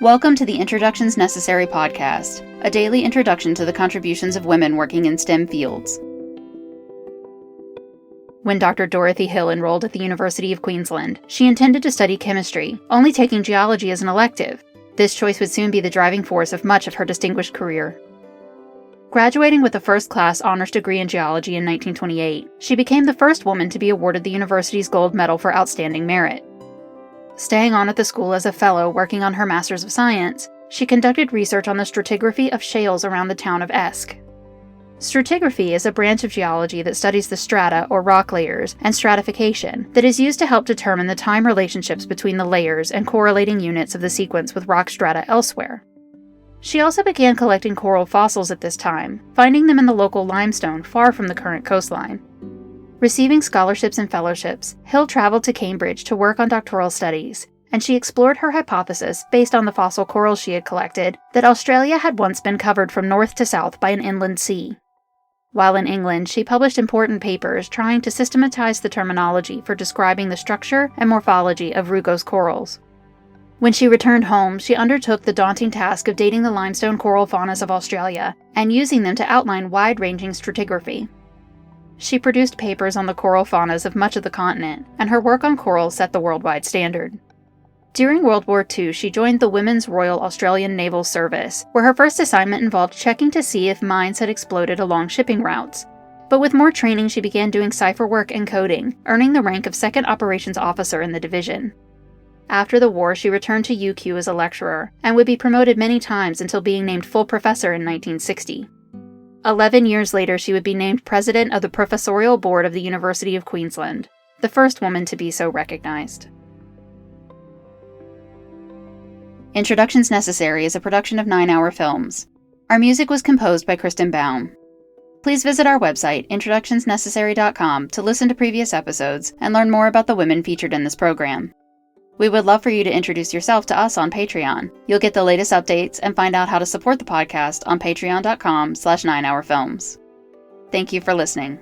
Welcome to the Introductions Necessary podcast, a daily introduction to the contributions of women working in STEM fields. When Dr. Dorothy Hill enrolled at the University of Queensland, she intended to study chemistry, only taking geology as an elective. This choice would soon be the driving force of much of her distinguished career. Graduating with a first-class honors degree in geology in 1928, she became the first woman to be awarded the university's gold medal for outstanding merit. Staying on at the school as a fellow working on her Master's of Science, she conducted research on the stratigraphy of shales around the town of Esk. Stratigraphy is a branch of geology that studies the strata, or rock layers, and stratification that is used to help determine the time relationships between the layers and correlating units of the sequence with rock strata elsewhere. She also began collecting coral fossils at this time, finding them in the local limestone far from the current coastline. Receiving scholarships and fellowships, Hill traveled to Cambridge to work on doctoral studies, and she explored her hypothesis, based on the fossil corals she had collected, that Australia had once been covered from north to south by an inland sea. While in England, she published important papers trying to systematize the terminology for describing the structure and morphology of rugose corals. When she returned home, she undertook the daunting task of dating the limestone coral faunas of Australia and using them to outline wide-ranging stratigraphy. She produced papers on the coral faunas of much of the continent, and her work on corals set the worldwide standard. During World War II, she joined the Women's Royal Australian Naval Service, where her first assignment involved checking to see if mines had exploded along shipping routes. But with more training, she began doing cipher work and coding, earning the rank of Second Operations Officer in the division. After the war, she returned to UQ as a lecturer, and would be promoted many times until being named full professor in 1960. 11 years later, she would be named president of the Professorial Board of the University of Queensland, the first woman to be so recognized. Introductions Necessary is a production of 9 Hour Films. Our music was composed by Kristen Baum. Please visit our website, introductionsnecessary.com, to listen to previous episodes and learn more about the women featured in this program. We would love for you to introduce yourself to us on Patreon. You'll get the latest updates and find out how to support the podcast on patreon.com/9hourfilms. Thank you for listening.